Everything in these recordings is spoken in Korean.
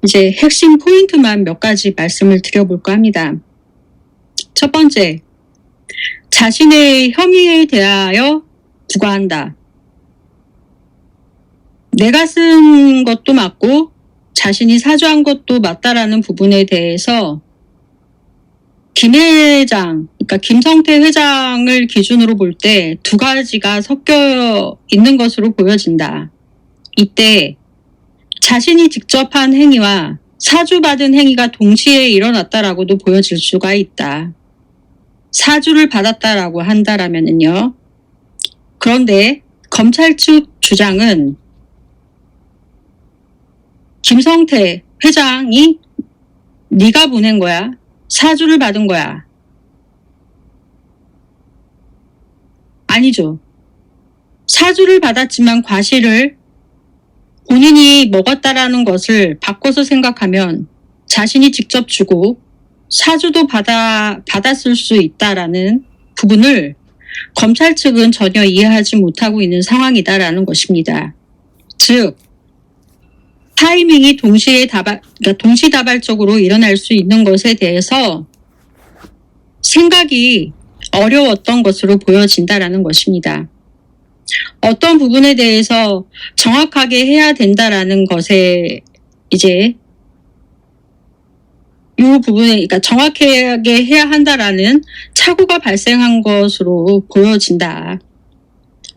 이제 핵심 포인트만 몇 가지 말씀을 드려볼까 합니다. 첫 번째, 자신의 혐의에 대하여 부과한다. 내가 쓴 것도 맞고 자신이 사주한 것도 맞다라는 부분에 대해서 김 회장, 그러니까 김성태 회장을 기준으로 볼 때 두 가지가 섞여 있는 것으로 보여진다. 이때 자신이 직접 한 행위와 사주받은 행위가 동시에 일어났다라고도 보여질 수가 있다. 사주를 받았다라고 한다라면은요. 그런데 검찰 측 주장은 김성태 회장이 네가 보낸 거야. 사주를 받은 거야. 아니죠. 사주를 받았지만 과실을 본인이 먹었다라는 것을 바꿔서 생각하면 자신이 직접 주고 사주도 받았을 수 있다라는 부분을 검찰 측은 전혀 이해하지 못하고 있는 상황이다라는 것입니다. 즉, 타이밍이 동시다발적으로 일어날 수 있는 것에 대해서 생각이 어려웠던 것으로 보여진다라는 것입니다. 어떤 부분에 대해서 정확하게 해야 된다라는 것에 이제 이 부분에 그러니까 정확하게 해야 한다라는 착오가 발생한 것으로 보여진다.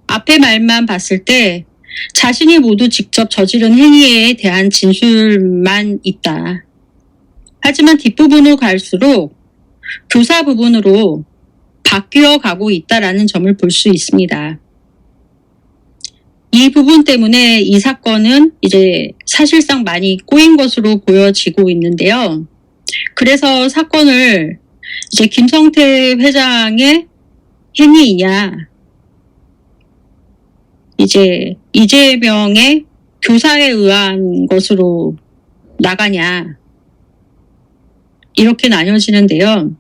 앞의 말만 봤을 때 자신이 모두 직접 저지른 행위에 대한 진술만 있다. 하지만 뒷부분으로 갈수록 교사 부분으로 바뀌어 가고 있다라는 점을 볼 수 있습니다. 이 부분 때문에 이 사건은 이제 사실상 많이 꼬인 것으로 보여지고 있는데요. 그래서 사건을 이제 김성태 회장의 행위이냐, 이제 이재명의 교사에 의한 것으로 나가냐, 이렇게 나뉘어지는데요.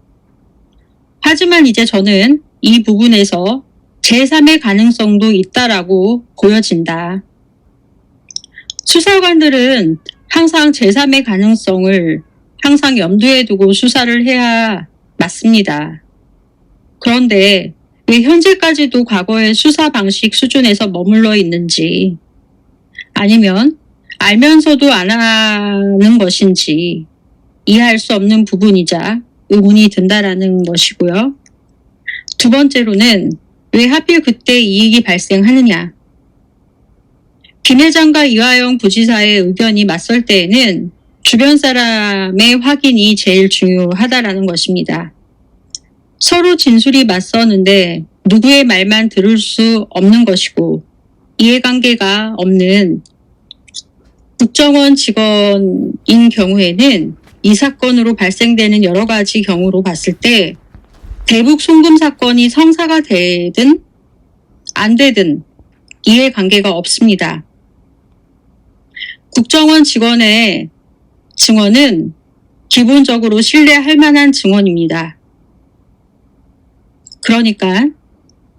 하지만 이제 저는 이 부분에서 제3의 가능성도 있다라고 보여진다. 수사관들은 항상 제3의 가능성을 항상 염두에 두고 수사를 해야 맞습니다. 그런데 왜 현재까지도 과거의 수사 방식 수준에서 머물러 있는지, 아니면 알면서도 안 하는 것인지 이해할 수 없는 부분이자 의문이 든다라는 것이고요. 두 번째로는 왜 하필 그때 이익이 발생하느냐. 김 회장과 이화영 부지사의 의견이 맞설 때에는 주변 사람의 확인이 제일 중요하다라는 것입니다. 서로 진술이 맞서는데 누구의 말만 들을 수 없는 것이고 이해관계가 없는 국정원 직원인 경우에는 이 사건으로 발생되는 여러 가지 경우로 봤을 때 대북 송금 사건이 성사가 되든 안 되든 이해관계가 없습니다. 국정원 직원의 증언은 기본적으로 신뢰할 만한 증언입니다. 그러니까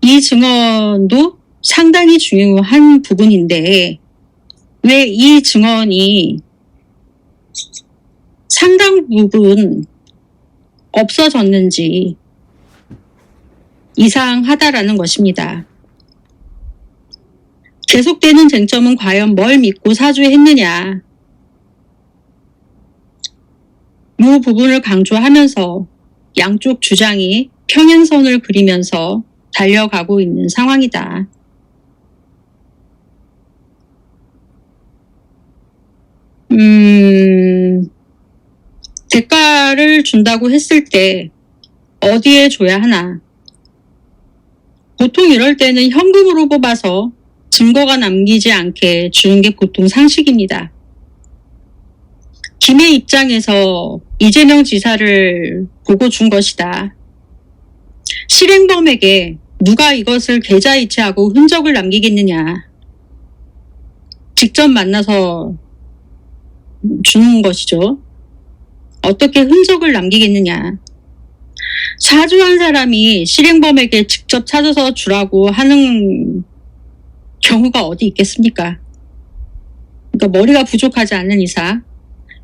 이 증언도 상당히 중요한 부분인데 왜 이 증언이 상당 부분 없어졌는지 이상하다라는 것입니다. 계속되는 쟁점은 과연 뭘 믿고 사주했느냐. 이 부분을 강조하면서 양쪽 주장이 평행선을 그리면서 달려가고 있는 상황이다. 대가를 준다고 했을 때 어디에 줘야 하나? 보통 이럴 때는 현금으로 뽑아서 증거가 남기지 않게 주는 게 보통 상식입니다. 김의 입장에서 이재명 지사를 보고 준 것이다. 실행범에게 누가 이것을 계좌이체하고 흔적을 남기겠느냐. 직접 만나서 주는 것이죠. 어떻게 흔적을 남기겠느냐. 사주한 사람이 실행범에게 직접 찾아서 주라고 하는 경우가 어디 있겠습니까? 그러니까 머리가 부족하지 않는 이상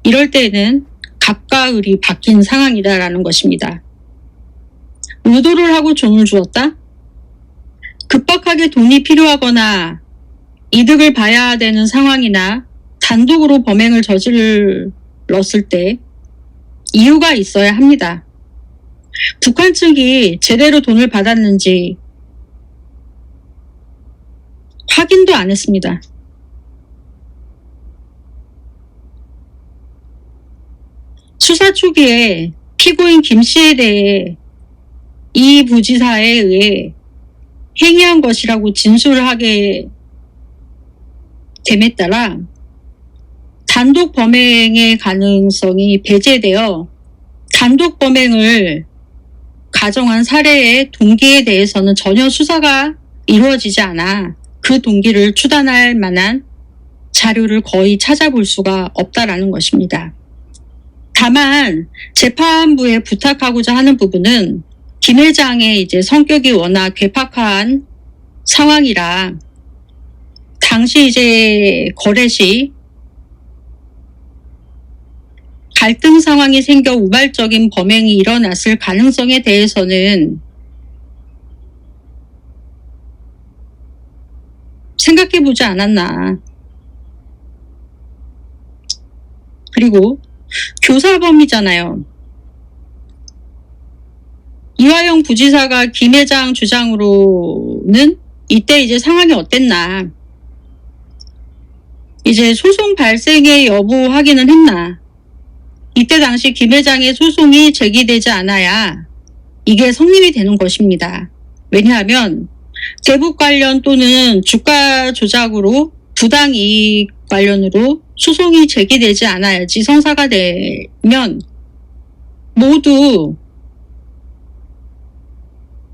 이럴 때에는 갑과 을이 바뀐 상황이다라는 것입니다. 의도를 하고 돈을 주었다? 급박하게 돈이 필요하거나 이득을 봐야 되는 상황이나 단독으로 범행을 저질렀을 때 이유가 있어야 합니다. 북한 측이 제대로 돈을 받았는지 확인도 안 했습니다. 수사 초기에 피고인 김 씨에 대해 이 부지사에 의해 행위한 것이라고 진술을 하게 됨에 따라 단독 범행의 가능성이 배제되어 단독 범행을 가정한 사례의 동기에 대해서는 전혀 수사가 이루어지지 않아 그 동기를 추단할 만한 자료를 거의 찾아볼 수가 없다라는 것입니다. 다만 재판부에 부탁하고자 하는 부분은 김 회장의 이제 성격이 워낙 괴팍한 상황이라 당시 이제 거래 시 갈등 상황이 생겨 우발적인 범행이 일어났을 가능성에 대해서는 생각해보지 않았나. 그리고 교사범이잖아요. 이화영 부지사가 김 회장 주장으로는 이때 이제 상황이 어땠나. 이제 소송 발생의 여부 확인은 했나. 이때 당시 김 회장의 소송이 제기되지 않아야 이게 성립이 되는 것입니다. 왜냐하면 대북 관련 또는 주가 조작으로 부당이익 관련으로 소송이 제기되지 않아야지 성사가 되면 모두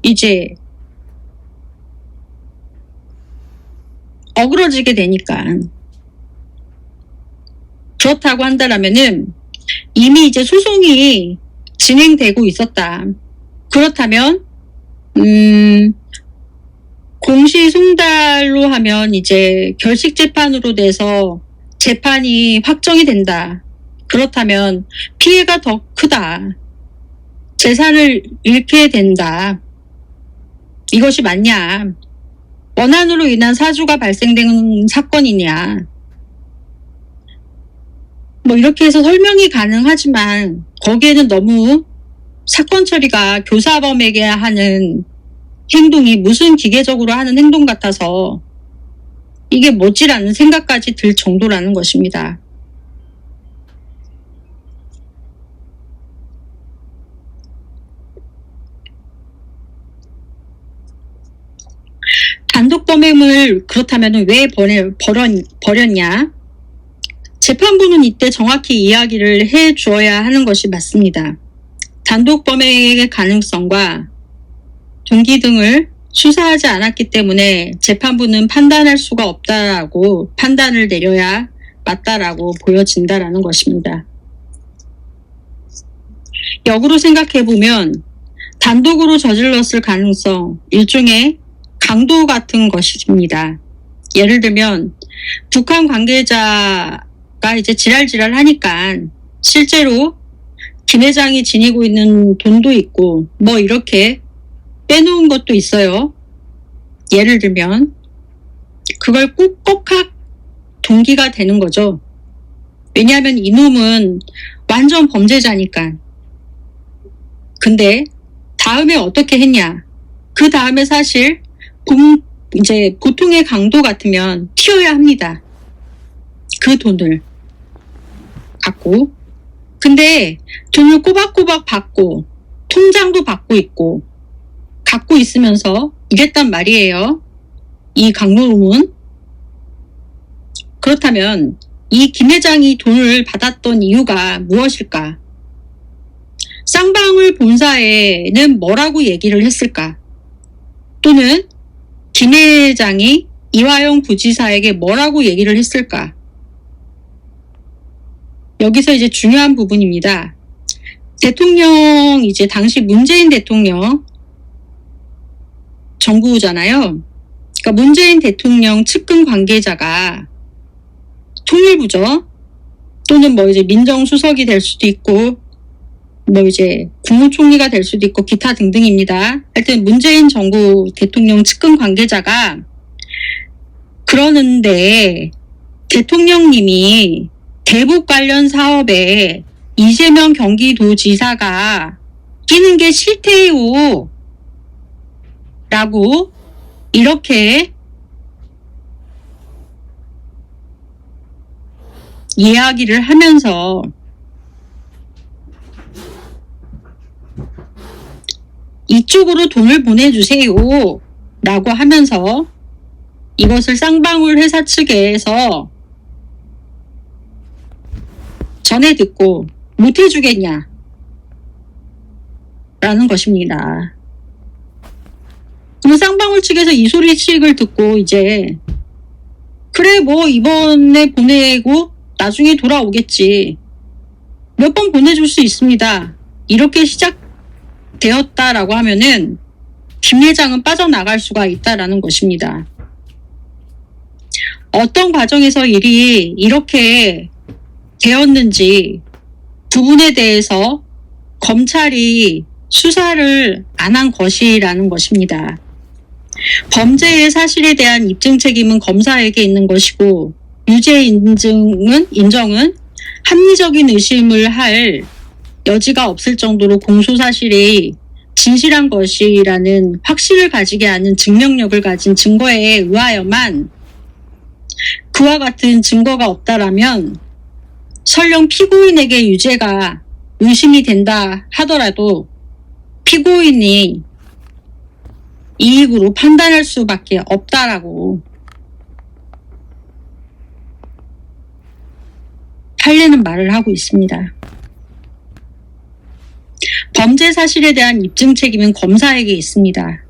이제 어그러지게 되니까. 그렇다고 한다라면은 이미 이제 소송이 진행되고 있었다. 그렇다면 공시 송달로 하면 이제 결식 재판으로 돼서 재판이 확정이 된다. 그렇다면 피해가 더 크다. 재산을 잃게 된다. 이것이 맞냐? 원한으로 인한 사주가 발생된 사건이냐? 뭐 이렇게 해서 설명이 가능하지만 거기에는 너무 사건 처리가 교사범에게 하는 행동이 무슨 기계적으로 하는 행동 같아서 이게 뭐지라는 생각까지 들 정도라는 것입니다. 단독 범행을 그렇다면 왜 벌였냐? 재판부는 이때 정확히 이야기를 해 주어야 하는 것이 맞습니다. 단독 범행의 가능성과 동기 등을 수사하지 않았기 때문에 재판부는 판단할 수가 없다라고 판단을 내려야 맞다라고 보여진다라는 것입니다. 역으로 생각해보면 단독으로 저질렀을 가능성, 일종의 강도 같은 것입니다. 예를 들면 북한 관계자가 이제 지랄지랄 하니까 실제로 김 회장이 지니고 있는 돈도 있고 뭐 이렇게 빼놓은 것도 있어요. 예를 들면 그걸 꾹꾹학 동기가 되는 거죠. 왜냐하면 이놈은 완전 범죄자니까. 근데 다음에 어떻게 했냐? 그 다음에 사실 이제 보통의 강도 같으면 튀어야 합니다. 그 돈을 갖고. 근데 돈을 꼬박꼬박 받고 통장도 받고 있고 갖고 있으면서 이랬단 말이에요. 이 강도놈은. 그렇다면 이 김 회장이 돈을 받았던 이유가 무엇일까? 쌍방울 본사에는 뭐라고 얘기를 했을까? 또는 김 회장이 이화영 부지사에게 뭐라고 얘기를 했을까? 여기서 이제 중요한 부분입니다. 대통령, 이제 당시 문재인 대통령 정부잖아요. 그러니까 문재인 대통령 측근 관계자가 통일부죠. 또는 뭐 이제 민정수석이 될 수도 있고 뭐 이제 국무총리가 될 수도 있고 기타 등등입니다. 하여튼 문재인 정부 대통령 측근 관계자가 그러는데 대통령님이 대북 관련 사업에 이재명 경기도지사가 끼는 게 싫대요 라고 이렇게 이야기를 하면서 이쪽으로 돈을 보내주세요 라고 하면서 이것을 쌍방울 회사 측에서 전해 듣고 못 해주겠냐 라는 것입니다. 그럼 쌍방울 측에서 이 소리씩을 듣고 이제 그래 뭐 이번에 보내고 나중에 돌아오겠지. 몇 번 보내줄 수 있습니다. 이렇게 시작되었다라고 하면은 김 회장은 빠져나갈 수가 있다라는 것입니다. 어떤 과정에서 일이 이렇게 되었는지 부분에 대해서 검찰이 수사를 안 한 것이라는 것입니다. 범죄의 사실에 대한 입증 책임은 검사에게 있는 것이고 유죄 인정은 합리적인 의심을 할 여지가 없을 정도로 공소 사실이 진실한 것이라는 확신을 가지게 하는 증명력을 가진 증거에 의하여만 그와 같은 증거가 없다라면 설령 피고인에게 유죄가 의심이 된다 하더라도 피고인이 이익으로 판단할 수밖에 없다라고 하려는 말을 하고 있습니다. 범죄 사실에 대한 입증 책임은 검사에게 있습니다.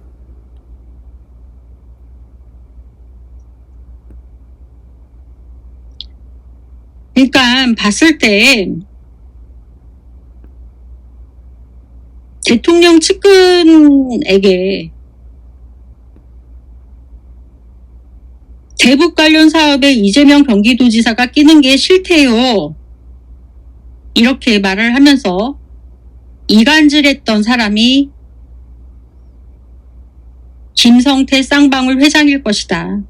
그러니까 봤을 때 대통령 측근에게 대북 관련 사업에 이재명 경기도지사가 끼는 게 싫대요. 이렇게 말을 하면서 이간질했던 사람이 김성태 쌍방울 회장일 것이다.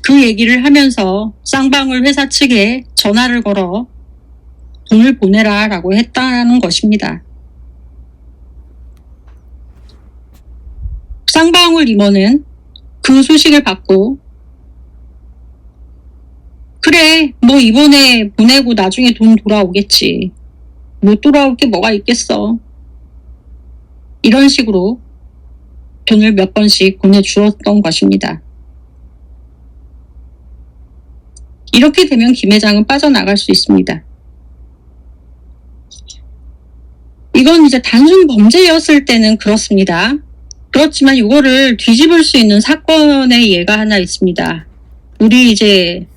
그 얘기를 하면서 쌍방울 회사 측에 전화를 걸어 돈을 보내라 라고 했다는 것입니다. 쌍방울 임원은 그 소식을 받고 그래 뭐 이번에 보내고 나중에 돈 돌아오겠지. 못 돌아올 게 뭐가 있겠어. 이런 식으로 돈을 몇 번씩 보내주었던 것입니다. 이렇게 되면 김 회장은 빠져나갈 수 있습니다. 이건 이제 단순 범죄였을 때는 그렇습니다. 그렇지만 이거를 뒤집을 수 있는 사건의 예가 하나 있습니다. 우리 이제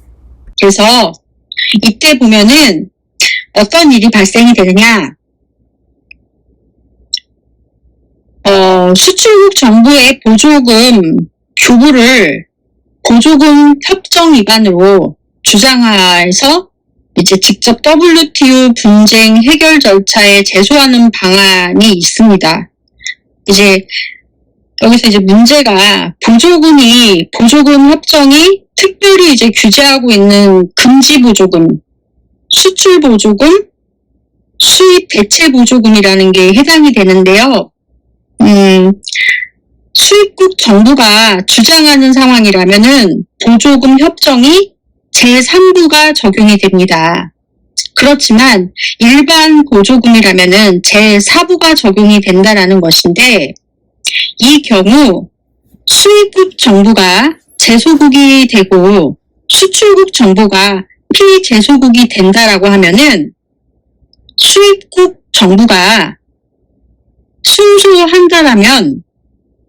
그래서 이때 보면은 어떤 일이 발생이 되느냐. 수출국 정부의 보조금 교부를 보조금 협정 위반으로 주장해서 이제 직접 WTO 분쟁 해결 절차에 제소하는 방안이 있습니다. 이제 여기서 이제 문제가 보조금 협정이 특별히 이제 규제하고 있는 금지 보조금, 수출 보조금, 수입 대체 보조금이라는 게 해당이 되는데요. 수입국 정부가 주장하는 상황이라면은 보조금 협정이 제3부가 적용이 됩니다. 그렇지만 일반 보조금이라면은 제4부가 적용이 된다라는 것인데 이 경우 수입국 정부가 제소국이 되고 수출국 정부가 피제소국이 된다라고 하면은 수입국 정부가 승소한다라면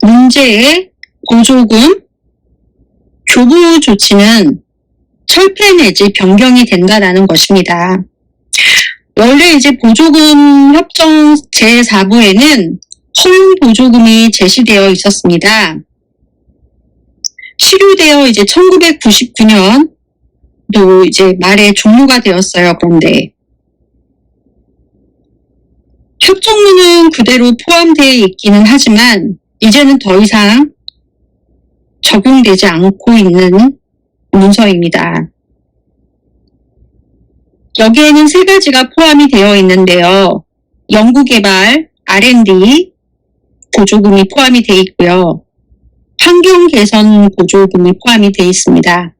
문제의 보조금 교부 조치는 철폐 내지 변경이 된다라는 것입니다. 원래 이제 보조금 협정 제4부에는 허용 보조금이 제시되어 있었습니다. 시류되어 이제 1999년 이제 말의 종류가 되었어요. 그런데 협정문은 그대로 포함되어 있기는 하지만 이제는 더 이상 적용되지 않고 있는 문서입니다. 여기에는 세 가지가 포함이 되어 있는데요. 연구개발, R&D 보조금이 포함이 되어 있고요. 환경개선 보조금이 포함이 되어 있습니다.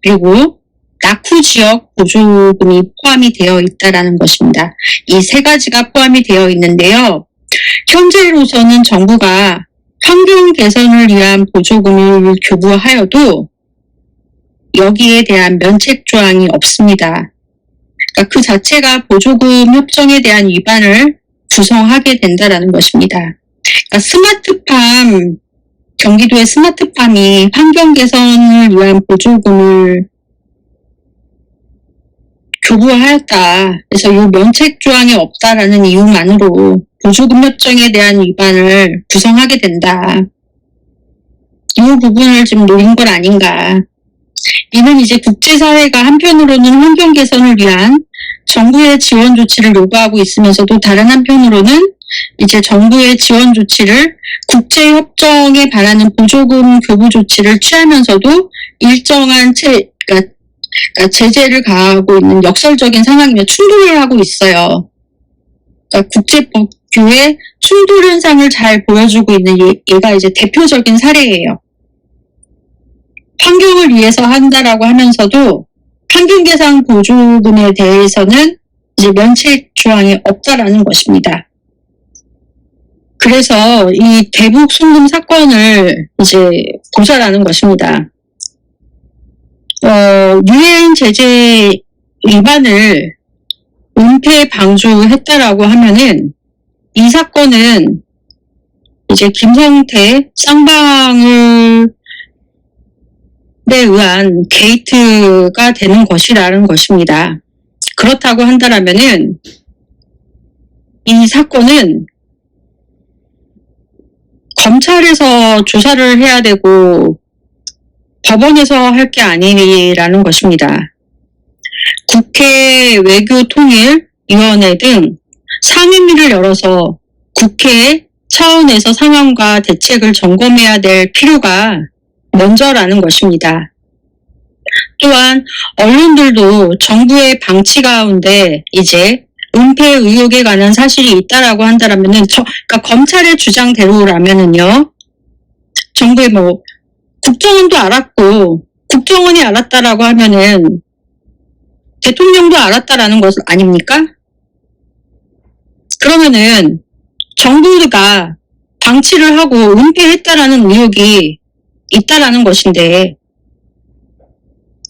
그리고 낙후 지역 보조금이 포함이 되어 있다는 것입니다. 이 세 가지가 포함이 되어 있는데요. 현재로서는 정부가 환경 개선을 위한 보조금을 교부하여도 여기에 대한 면책 조항이 없습니다. 그러니까 그 자체가 보조금 협정에 대한 위반을 구성하게 된다는 것입니다. 그러니까 스마트팜, 경기도의 스마트팜이 환경 개선을 위한 보조금을 교부하였다. 그래서 이 면책 조항이 없다라는 이유만으로 보조금 협정에 대한 위반을 구성하게 된다. 이 부분을 지금 노린 건 아닌가. 이는 이제 국제사회가 한편으로는 환경 개선을 위한 정부의 지원 조치를 요구하고 있으면서도 다른 한편으로는 이제 정부의 지원 조치를 국제협정에 반하는 보조금 교부 조치를 취하면서도 일정한 그러니까 제재를 가하고 있는 역설적인 상황이며 충돌을 하고 있어요. 그러니까 국제법규의 충돌 현상을 잘 보여주고 있는 얘가 이제 대표적인 사례예요. 환경을 위해서 한다라고 하면서도 환경개선 보조금에 대해서는 이제 면책 조항이 없다라는 것입니다. 그래서 이 대북 송금 사건을 이제 보자라는 것입니다. 유엔 제재 위반을 은폐 방조했다라고 하면은 이 사건은 이제 김성태 쌍방울에 의한 게이트가 되는 것이라는 것입니다. 그렇다고 한다면은 이 사건은 검찰에서 조사를 해야 되고 법원에서 할 게 아니라는 것입니다. 국회 외교통일위원회 등 상임위를 열어서 국회 차원에서 상황과 대책을 점검해야 될 필요가 먼저라는 것입니다. 또한 언론들도 정부의 방치 가운데 이제 은폐 의혹에 관한 사실이 있다라고 한다면은 그러니까 검찰의 주장대로라면은요. 정부의 국정원도 알았고 국정원이 알았다라고 하면은 대통령도 알았다라는 것 아닙니까? 그러면은 정부가 방치를 하고 은폐했다라는 의혹이 있다라는 것인데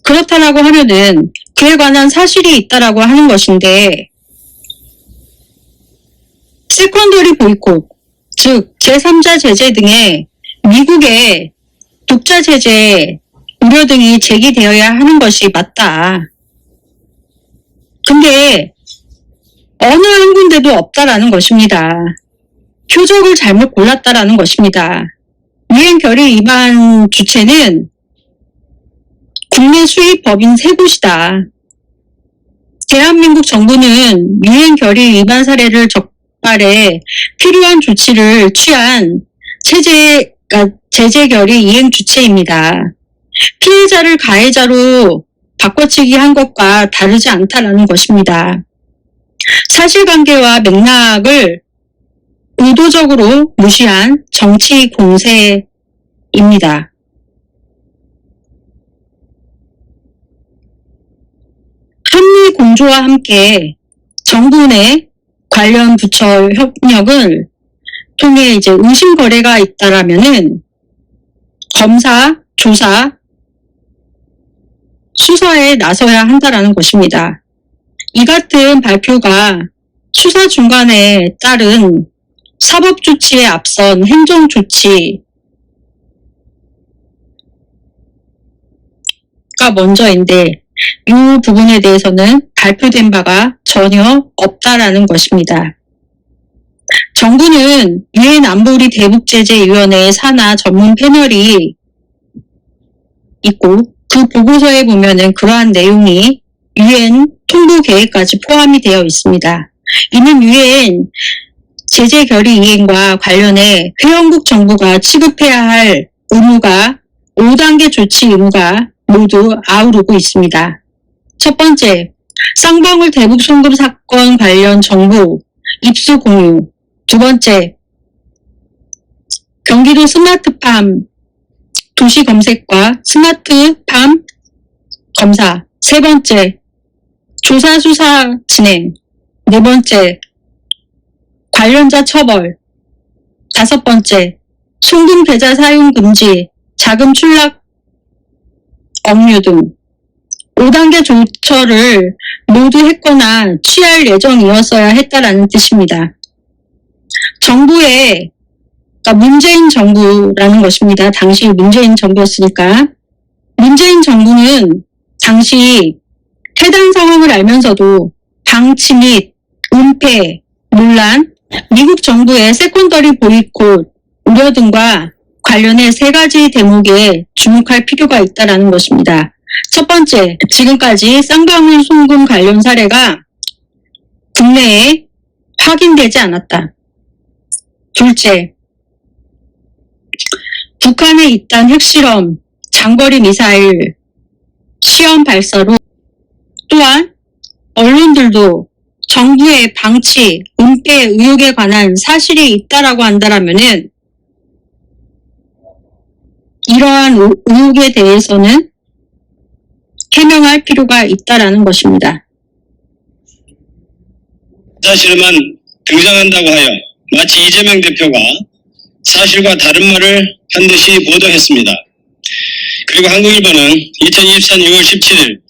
그렇다라고 하면은 그에 관한 사실이 있다라고 하는 것인데 세컨더리 보이콧, 즉 제3자 제재 등의 미국의 독자 제재 우려 등이 제기되어야 하는 것이 맞다. 근데 어느 한 군데도 없다라는 것입니다. 표적을 잘못 골랐다라는 것입니다. 유엔 결의 위반 주체는 국내 수입 법인 3곳이다. 대한민국 정부는 유엔 결의 위반 사례를 적발해 필요한 조치를 취한 제재 결의 이행 주체입니다. 피해자를 가해자로 바꿔치기 한 것과 다르지 않다라는 것입니다. 사실관계와 맥락을 의도적으로 무시한 정치 공세입니다. 한미 공조와 함께 정부 내 관련 부처 협력을 통해 이제 의심 거래가 있다라면은 검사, 조사, 수사에 나서야 한다라는 것입니다. 이 같은 발표가 수사 중간에 따른 사법 조치에 앞선 행정 조치가 먼저인데 이 부분에 대해서는 발표된 바가 전혀 없다라는 것입니다. 정부는 유엔 안보리 대북제재위원회 산하 전문 패널이 있고 그 보고서에 보면은 그러한 내용이 유엔 통보 계획까지 포함이 되어 있습니다. 이는 유엔 제재 결의 이행과 관련해 회원국 정부가 취급해야 할 의무가 5단계 조치 의무가 모두 아우르고 있습니다. 첫 번째, 쌍방울 대북 송금 사건 관련 정보 입수 공유. 두 번째, 경기도 스마트팜 도시 검색과 스마트팜 검사. 세 번째, 조사 수사 진행. 네 번째, 관련자 처벌. 다섯 번째, 송금 계좌 사용 금지, 자금 출납 억류 등 5단계 조처를 모두 했거나 취할 예정이었어야 했다라는 뜻입니다. 정부의, 그러니까 문재인 정부라는 것입니다. 당시 문재인 정부였으니까. 문재인 정부는 당시 해당 상황을 알면서도 방치 및 은폐, 논란, 미국 정부의 세컨더리 보이콧 우려 등과 관련해 세 가지 대목에 주목할 필요가 있다는 것입니다. 첫 번째, 지금까지 쌍방울 송금 관련 사례가 국내에 확인되지 않았다. 둘째, 북한의 잇단 핵실험, 장거리 미사일 시험 발사로 또한 언론들도 정부의 방치, 은폐 의혹에 관한 사실이 있다라고 한다면은 이러한 의혹에 대해서는 해명할 필요가 있다라는 것입니다. 사실만 등장한다고 하여 마치 이재명 대표가 사실과 다른 말을 한 듯이 보도했습니다. 그리고 한국일보는 2024년 6월 17일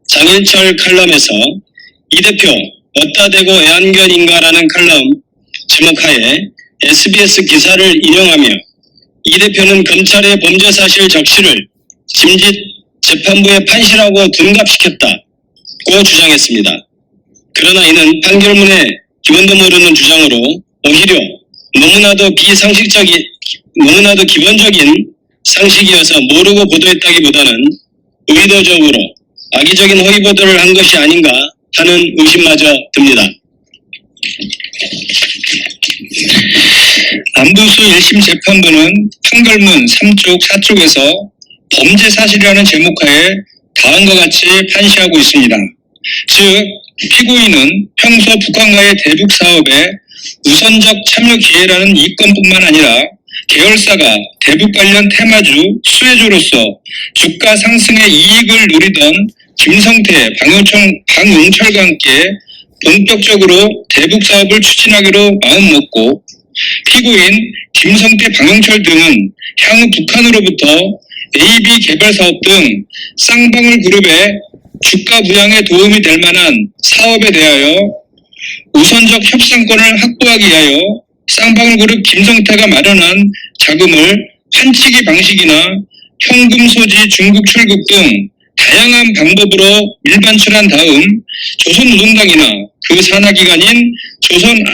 장일철 칼럼에서 이 대표 어따 대고 애완견인가라는 칼럼 제목하에 SBS 기사를 인용하며 이 대표는 검찰의 범죄 사실 적시를 짐짓 재판부의 판시라고 둔갑시켰다고 주장했습니다. 그러나 이는 판결문의 기본도 모르는 주장으로 오히려 너무나도 기본적인 상식이어서 모르고 보도했다기보다는 의도적으로 악의적인 허위 보도를 한 것이 아닌가 하는 의심마저 듭니다. 안부수 1심 재판부는 판결문 3쪽, 4쪽에서 범죄 사실이라는 제목하에 다음과 같이 판시하고 있습니다. 즉, 피고인은 평소 북한과의 대북 사업에 우선적 참여 기회라는 이건뿐만 아니라 계열사가 대북 관련 테마주, 수혜주로서 주가 상승의 이익을 누리던 김성태, 방용철과 함께 본격적으로 대북 사업을 추진하기로 마음먹고 피고인 김성태, 방용철 등은 향후 북한으로부터 AB 개발 사업 등 쌍방울 그룹의 주가 부양에 도움이 될 만한 사업에 대하여 우선적 협상권을 확보하기 위하여 쌍방울 그룹 김성태가 마련한 자금을 환치기 방식이나 현금 소지 중국 출국 등 다양한 방법으로 밀반출한 다음 조선노동당이나 그 산하기관인 조선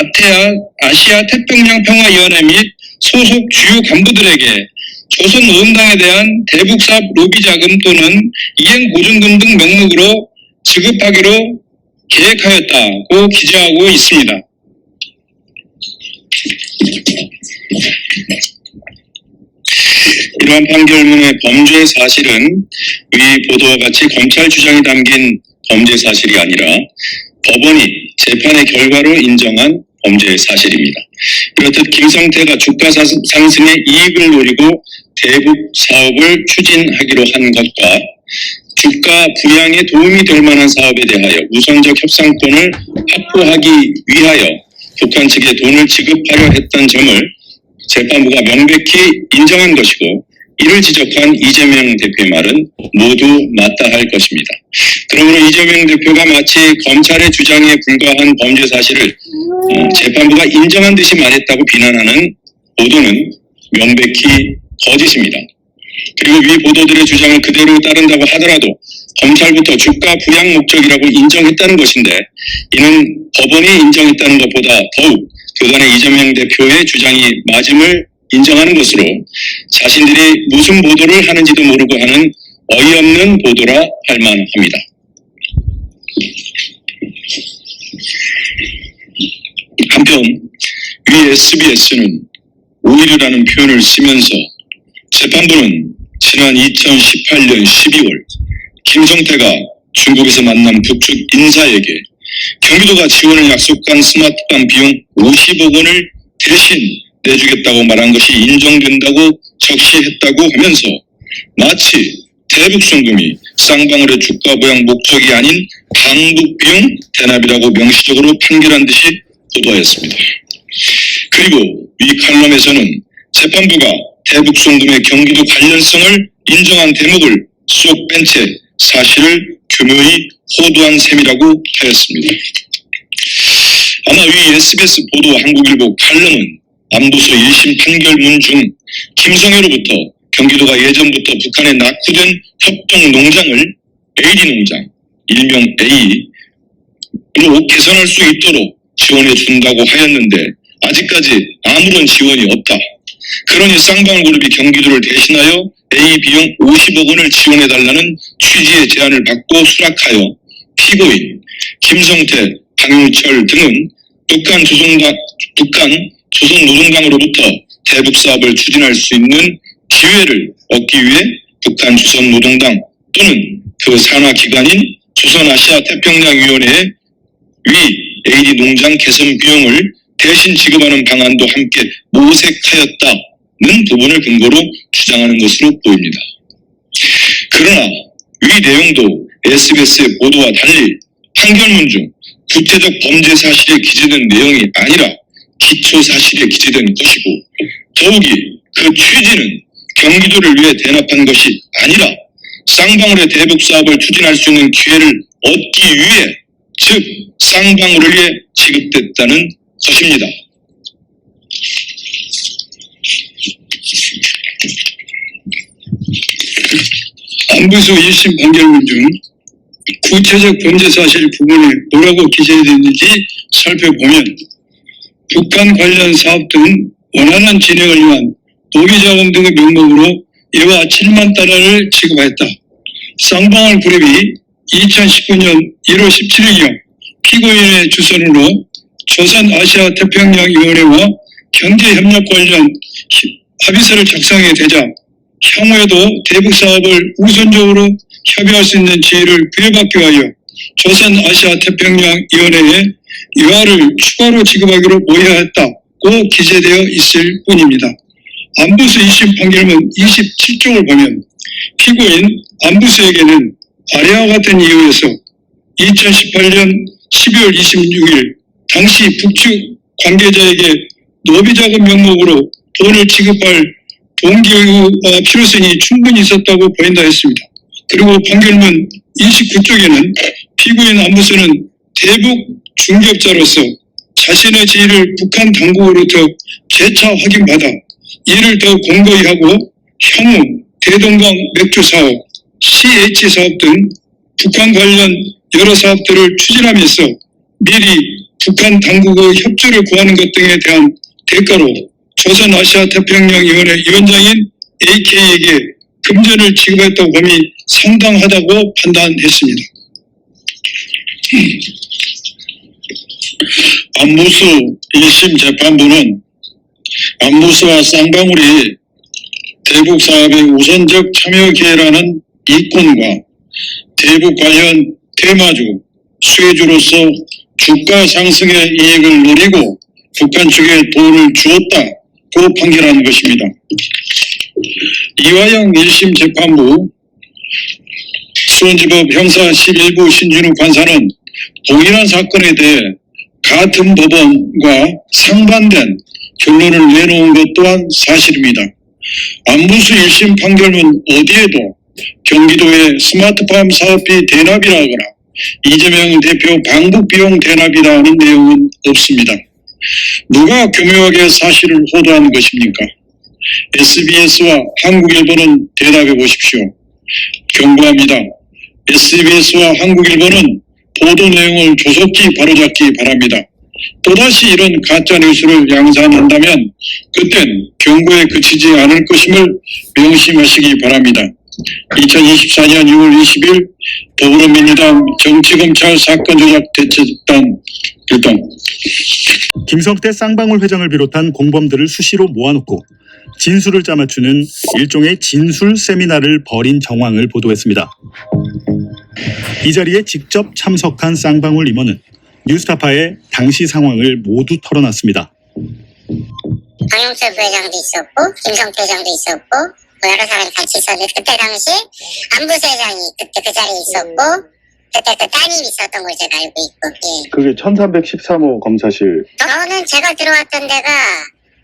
아시아 태평양 평화위원회 및 소속 주요 간부들에게 조선노동당에 대한 대북사업 로비자금 또는 이행보증금 등 명목으로 지급하기로 계획하였다고 기재하고 있습니다. 이러한 판결문의 범죄 사실은 위 보도와 같이 검찰 주장이 담긴 범죄 사실이 아니라 법원이 재판의 결과로 인정한 범죄 사실입니다. 그렇듯 김성태가 주가 상승의 이익을 노리고 대북 사업을 추진하기로 한 것과 주가 부양에 도움이 될 만한 사업에 대하여 우선적 협상권을 확보하기 위하여 북한 측에 돈을 지급하려 했던 점을 재판부가 명백히 인정한 것이고 이를 지적한 이재명 대표의 말은 모두 맞다 할 것입니다. 그러므로 이재명 대표가 마치 검찰의 주장에 불과한 범죄 사실을 재판부가 인정한 듯이 말했다고 비난하는 보도는 명백히 거짓입니다. 그리고 위 보도들의 주장을 그대로 따른다고 하더라도 검찰부터 주가 부양 목적이라고 인정했다는 것인데 이는 법원이 인정했다는 것보다 더욱 그간의 이재명 대표의 주장이 맞음을 인정하는 것으로 자신들이 무슨 보도를 하는지도 모르고 하는 어이없는 보도라 할 만합니다. 한편 위 SBS는 오일이라는 표현을 쓰면서 재판부는 지난 2018년 12월 김성태가 중국에서 만난 북측 인사에게 경기도가 지원을 약속한 스마트팜 비용 50억 원을 대신 내주겠다고 말한 것이 인정된다고 적시했다고 하면서 마치 대북송금이 쌍방울의 주가 보양 목적이 아닌 방북 비용 대납이라고 명시적으로 판결한 듯이 보도하였습니다. 그리고 위 칼럼에서는 재판부가 대북송금의 경기도 관련성을 인정한 대목을 쏙 뺀 채 사실을 교묘히 호도한 셈이라고 하였습니다. 아마 위 SBS 보도 한국일보 칼럼은 안보소 1심 판결문 중 김성애로부터 경기도가 예전부터 북한에 낙후된 협동 농장을 AD 농장, 일명 A로 개선할 수 있도록 지원해 준다고 하였는데 아직까지 아무런 지원이 없다. 그러니 쌍방울그룹이 경기도를 대신하여 A 비용 50억 원을 지원해달라는 취지의 제안을 받고 수락하여 피고인 김성태, 방유철 등은 북한 조선노동당으로부터 대북사업을 추진할 수 있는 기회를 얻기 위해 북한 조선노동당 또는 그 산하기관인 조선아시아태평양위원회에 위 AD 농장 개선 비용을 대신 지급하는 방안도 함께 모색하였다는 부분을 근거로 주장하는 것으로 보입니다. 그러나 위 내용도 SBS의 보도와 달리 판결문 중 구체적 범죄 사실에 기재된 내용이 아니라 기초 사실에 기재된 것이고 더욱이 그 취지는 경기도를 위해 대납한 것이 아니라 쌍방울의 대북 사업을 추진할 수 있는 기회를 얻기 위해 즉 쌍방울을 위해 지급됐다는 것입니다. 안보소 1심 판결문 중 구체적 범죄 사실 부분에 뭐라고 기재되는지 살펴보면 북한 관련 사업 등 원활한 진행을 위한 노비자금 등의 명목으로 이와 7만 달러를 지급하였다. 쌍방울 그룹이 2019년 1월 17일경 피고인의 주선으로 조선아시아태평양위원회와 경제협력 관련 합의서를 작성해 대자 향후에도 대북사업을 우선적으로 협의할 수 있는 지위를 부여받기 위하여 조선아시아태평양위원회에 유화를 추가로 지급하기로 모의하였다고 기재되어 있을 뿐입니다. 안보소 2심 판결문 27쪽을 보면 피고인 안보소에게는 아래와 같은 이유에서 2018년 12월 26일 당시 북측 관계자에게 노비자금 명목으로 돈을 지급할 동기와 필요성이 충분히 있었다고 보인다 했습니다. 그리고 판결문 29쪽에는 피고인 안보소는 대북 중개업자로서 자신의 지위를 북한 당국으로부터 재차 확인받아 이를 더 공고히 하고 향후 대동강 맥주 사업, CH 사업 등 북한 관련 여러 사업들을 추진하면서 미리 북한 당국의 협조를 구하는 것 등에 대한 대가로 조선아시아태평양위원회 위원장인 AK에게 금전을 지급했다고 범위 상당하다고 판단했습니다. 안보소 1심 재판부는 안보소와 쌍방울이 대북 사업의 우선적 참여 기회라는 이권과 대북 관련 대마주, 수혜주로서 주가 상승의 이익을 누리고 북한 측에 돈을 주었다고 판결한 것입니다. 이화영 1심 재판부 수원지법 형사 11부 신진욱 판사는 동일한 사건에 대해 같은 법원과 상반된 결론을 내놓은 것 또한 사실입니다. 안보소 1심 판결문 어디에도 경기도의 스마트팜 사업비 대납이라거나 이재명 대표 방북비용 대납이라는 내용은 없습니다. 누가 교묘하게 사실을 호도하는 것입니까? SBS와 한국일보는 대답해 보십시오. 경고합니다. SBS와 한국일보는 보도 내용을 조속히 바로잡기 바랍니다. 또다시 이런 가짜뉴스를 양산한다면 그땐 경고에 그치지 않을 것임을 명심하시기 바랍니다. 2024년 6월 20일 더불어민주당 정치검찰 사건 조작 대책단 일동. 김성태 쌍방울 회장을 비롯한 공범들을 수시로 모아놓고 진술을 짜맞추는 일종의 진술 세미나를 벌인 정황을 보도했습니다. 이 자리에 직접 참석한 쌍방울 임원은 뉴스타파에 당시 상황을 모두 털어놨습니다. 강용철 부회장도 있었고 김성태 회장도 있었고 여러 사람이 같이 있었는데 그때 당시 안부수 회장이 그때 그 자리에 있었고 그때 그 따님이 있었던 걸 제가 알고 있고. 예. 그게 1313호 검사실. 저는 제가 들어왔던 데가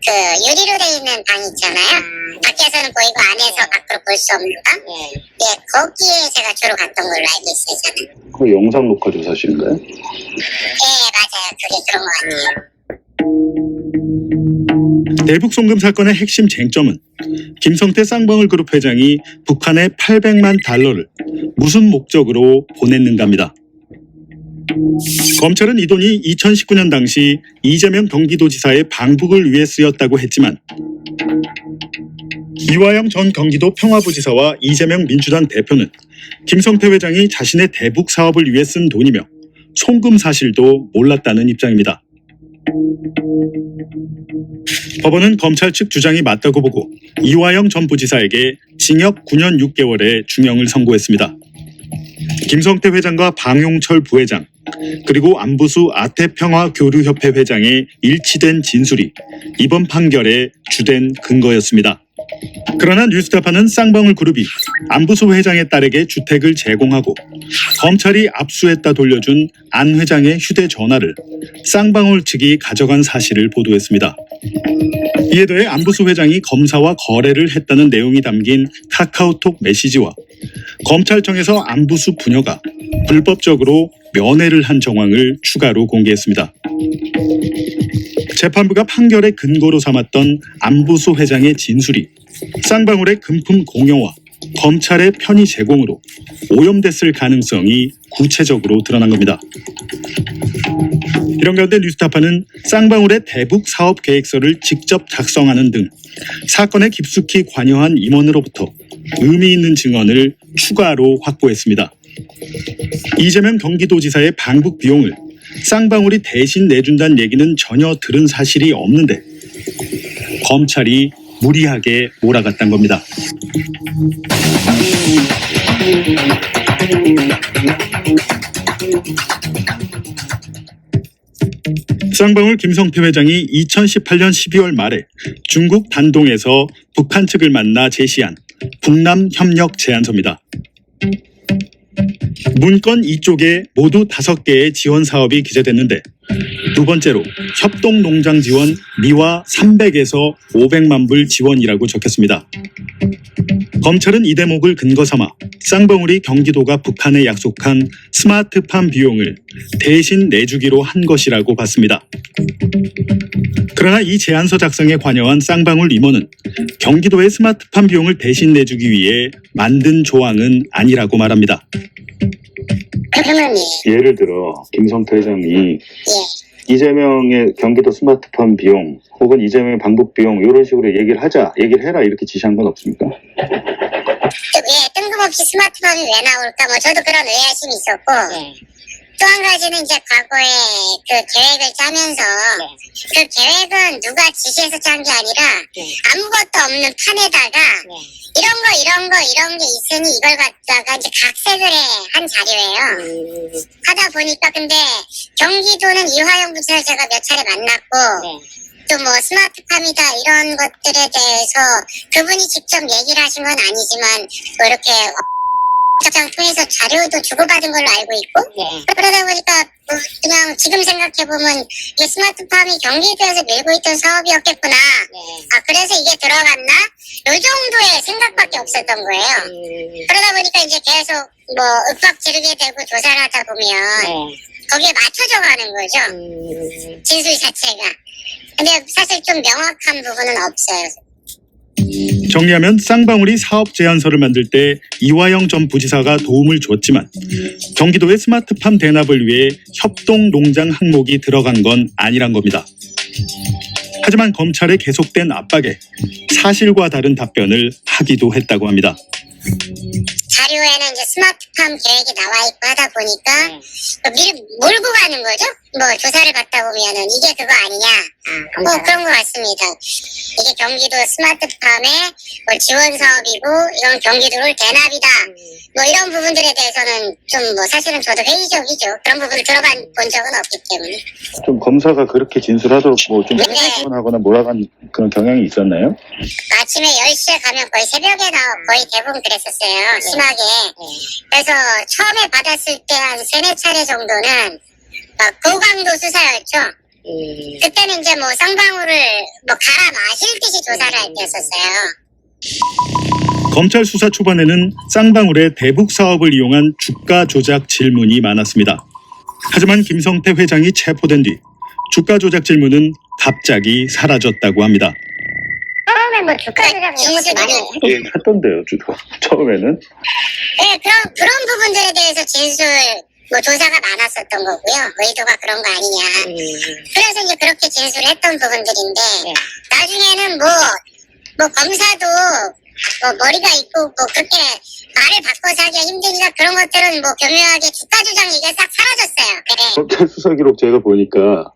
그 유리로 돼 있는 방 있잖아요. 밖에서는 보이고 안에서 밖으로 볼 수 없는 방. 예, 거기에 제가 주로 갔던 걸로 알고 있어요. 저는. 그 영상 녹화 조사실인가요? 예, 맞아요. 그게 그런 것 같아요. 대북 송금 사건의 핵심 쟁점은 김성태 쌍방울 그룹 회장이 북한에 800만 달러를 무슨 목적으로 보냈는가입니다. 검찰은 이 돈이 2019년 당시 이재명 경기도지사의 방북을 위해 쓰였다고 했지만 이화영 전 경기도 평화부지사와 이재명 민주당 대표는 김성태 회장이 자신의 대북 사업을 위해 쓴 돈이며 송금 사실도 몰랐다는 입장입니다. 법원은 검찰 측 주장이 맞다고 보고 이화영 전 부지사에게 징역 9년 6개월의 중형을 선고했습니다. 김성태 회장과 방용철 부회장 그리고 안부수 아태평화교류협회 회장의 일치된 진술이 이번 판결의 주된 근거였습니다. 그러나 뉴스타파는 쌍방울 그룹이 안부수 회장의 딸에게 주택을 제공하고 검찰이 압수했다 돌려준 안 회장의 휴대전화를 쌍방울 측이 가져간 사실을 보도했습니다. 이에 더해 안부수 회장이 검사와 거래를 했다는 내용이 담긴 카카오톡 메시지와 검찰청에서 안부수 부녀가 불법적으로 면회를 한 정황을 추가로 공개했습니다. 재판부가 판결의 근거로 삼았던 안부수 회장의 진술이 쌍방울의 금품 공여와 검찰의 편의 제공으로 오염됐을 가능성이 구체적으로 드러난 겁니다. 이런 가운데 뉴스타파는 쌍방울의 대북 사업 계획서를 직접 작성하는 등 사건에 깊숙이 관여한 임원으로부터 의미 있는 증언을 추가로 확보했습니다. 이재명 경기도지사의 방북 비용을 쌍방울이 대신 내준다는 얘기는 전혀 들은 사실이 없는데 검찰이 무리하게 몰아갔단 겁니다. 쌍방울 김성태 회장이 2018년 12월 말에 중국 단동에서 북한 측을 만나 제시한 북남 협력 제안서입니다. 문건 2쪽에 모두 5개의 지원 사업이 기재됐는데 두 번째로 협동농장 지원 미화 300에서 500만 불 지원이라고 적혔습니다. 검찰은 이 대목을 근거 삼아 쌍방울이 경기도가 북한에 약속한 스마트팜 비용을 대신 내주기로 한 것이라고 봤습니다. 그러나 이 제안서 작성에 관여한 쌍방울 임원은 경기도의 스마트팜 비용을 대신 내주기 위해 만든 조항은 아니라고 말합니다. 그러면 예를 들어 김성태 회장이 예. 이재명의 경기도 스마트팜 비용 혹은 이재명의 방북 비용 이런 식으로 얘기를 해라 이렇게 지시한 건 없습니까? 왜 뜬금없이 스마트팜이 왜 나올까? 뭐 저도 그런 의아심이 있었고 또 한 가지는 이제 과거에 그 계획을 짜면서 그 계획은 누가 지시해서 짠 게 아니라 아무것도 없는 판에다가 이런 게 있으니 이걸 갖다가 이제 각색을 한 자료예요. 하다 보니까 근데 경기도는 이화영 부지사 제가 몇 차례 만났고 또 뭐 스마트팜이다 이런 것들에 대해서 그분이 직접 얘기를 하신 건 아니지만 뭐 이렇게 장 통해서 자료도 주고받은 걸로 알고 있고 그러다 보니까 뭐 그냥 지금 생각해보면 이게 스마트팜이 경기도에서 밀고 있던 사업이었겠구나. 그래서 이게 들어갔나? 요 정도의 생각밖에 없었던 거예요. 그러다 보니까 이제 계속 뭐 윽박 지르게 되고 조사를 하다 보면 거기에 맞춰져 가는 거죠. 진술 자체가. 근데 사실 좀 명확한 부분은 없어요. 정리하면 쌍방울이 사업 제안서를 만들 때 이화영 전 부지사가 도움을 줬지만 경기도의 스마트팜 대납을 위해 협동농장 항목이 들어간 건 아니란 겁니다. 하지만 검찰의 계속된 압박에 사실과 다른 답변을 하기도 했다고 합니다. 자료에는 이제 스마트팜 계획이 나와 있고 하다 보니까 미리 몰고 가는 거죠. 뭐 조사를 받다 보면은 이게 그거 아니냐. 뭐 그런 것 같습니다. 이게 경기도 스마트팜의 뭐 지원 사업이고 이건 경기도를 대납이다. 뭐 이런 부분들에 대해서는 좀 뭐 사실은 저도 회의적이죠. 그런 부분을 들어본 적은 없기 때문에. 좀 검사가 그렇게 진술하도록 뭐좀 네. 하거나 몰아간 그런 경향이 있었나요? 아침에 10시에 가면 거의 새벽에 거의 대부분 그랬었어요. 심하게. 그래서 처음에 받았을 때 한 3-4차례 정도는 막 고강도 수사였죠. 그때는 이제 뭐 쌍방울을 뭐 갈아 마실 듯이 조사를 할 때였었어요. 검찰 수사 초반에는 쌍방울의 대북 사업을 이용한 주가 조작 질문이 많았습니다. 하지만 김성태 회장이 체포된 뒤 주가 조작 질문은 갑자기 사라졌다고 합니다. 처음에 뭐 주가 조작 이런 것도 많이 했던데요, 처음에는. 네, 그런 부분들에 대해서 진술 뭐 조사가 많았었던 거고요. 의도가 그런 거 아니냐. 그래서 이제 그렇게 진술했던 부분들인데 나중에는 뭐 검사도 뭐 머리가 있고 뭐 그렇게 말을 바꿔서 하기가 힘드니까 그런 것들은 뭐 교묘하게 주가 조작 얘기가 싹 사라졌어요. 그래. 검찰 수사 기록 제가 보니까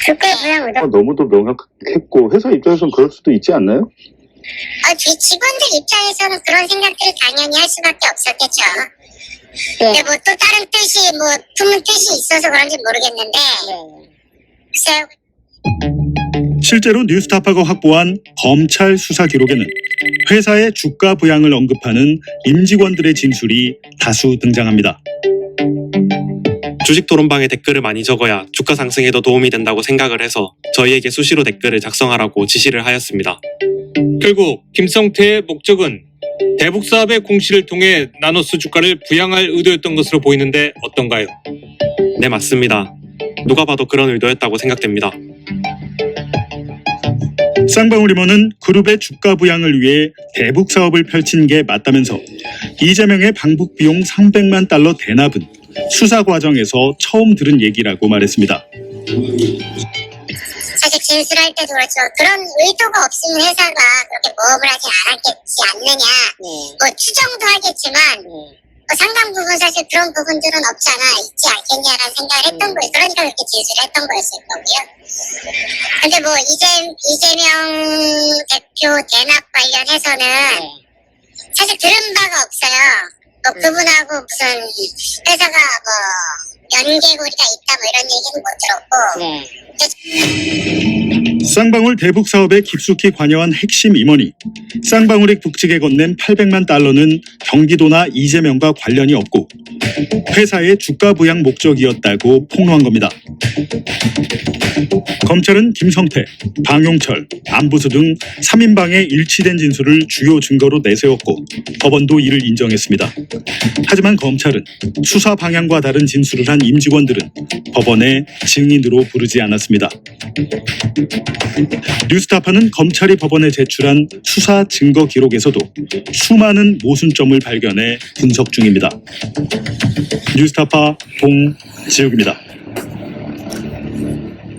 주가 부양 의도. 너무도 명확했고 회사 입장에서는 그럴 수도 있지 않나요? 직원들 입장에서는 그런 생각들을 당연히 할 수밖에 없었겠죠. 근데 뭐 또 다른 뜻이 뭐 품은 뜻이 있어서 그런지 모르겠는데 글쎄요. 실제로 뉴스타파가 확보한 검찰 수사 기록에는 회사의 주가 부양을 언급하는 임직원들의 진술이 다수 등장합니다. 주식 토론방에 댓글을 많이 적어야 주가 상승에도 도움이 된다고 생각을 해서 저희에게 수시로 댓글을 작성하라고 지시를 하였습니다. 결국 김성태의 목적은 대북 사업의 공시를 통해 나노스 주가를 부양할 의도였던 것으로 보이는데 어떤가요? 네, 맞습니다. 누가 봐도 그런 의도였다고 생각됩니다. 쌍방울 임원은 그룹의 주가 부양을 위해 대북 사업을 펼친 게 맞다면서 이재명의 방북 비용 300만 달러 대납은 수사 과정에서 처음 들은 얘기라고 말했습니다. 사실 진술할 때도 그렇죠. 그런 의도가 없으면 회사가 그렇게 모험을 하지 않았겠지 않느냐. 뭐 추정도 하겠지만 상당 부분 사실 그런 부분들은 없잖아. 있지 않겠냐라는 생각을 했던 거예요. 그러니까 그렇게 진술을 했던 거였을 거고요. 근데 뭐 이재명 대표 대납 관련해서는 사실 들은 바가 없어요. 뭐 그분하고 무슨 회사가 뭐 연계고리가 있다 뭐 이런 얘기는 못 들었고. 쌍방울 대북 사업에 깊숙이 관여한 핵심 임원이 쌍방울이 북측에 건넨 800만 달러는 경기도나 이재명과 관련이 없고 회사의 주가 부양 목적이었다고 폭로한 겁니다. 검찰은 김성태, 방용철, 안부수 등 3인방의 일치된 진술을 주요 증거로 내세웠고 법원도 이를 인정했습니다. 하지만 검찰은 수사 방향과 다른 진술을 한 임직원들은 법원에 증인으로 부르지 않았습니다. 뉴스타파는 검찰이 법원에 제출한 수사 증거 기록에서도 수많은 모순점을 발견해 분석 중입니다. 뉴스타파 봉지욱입니다.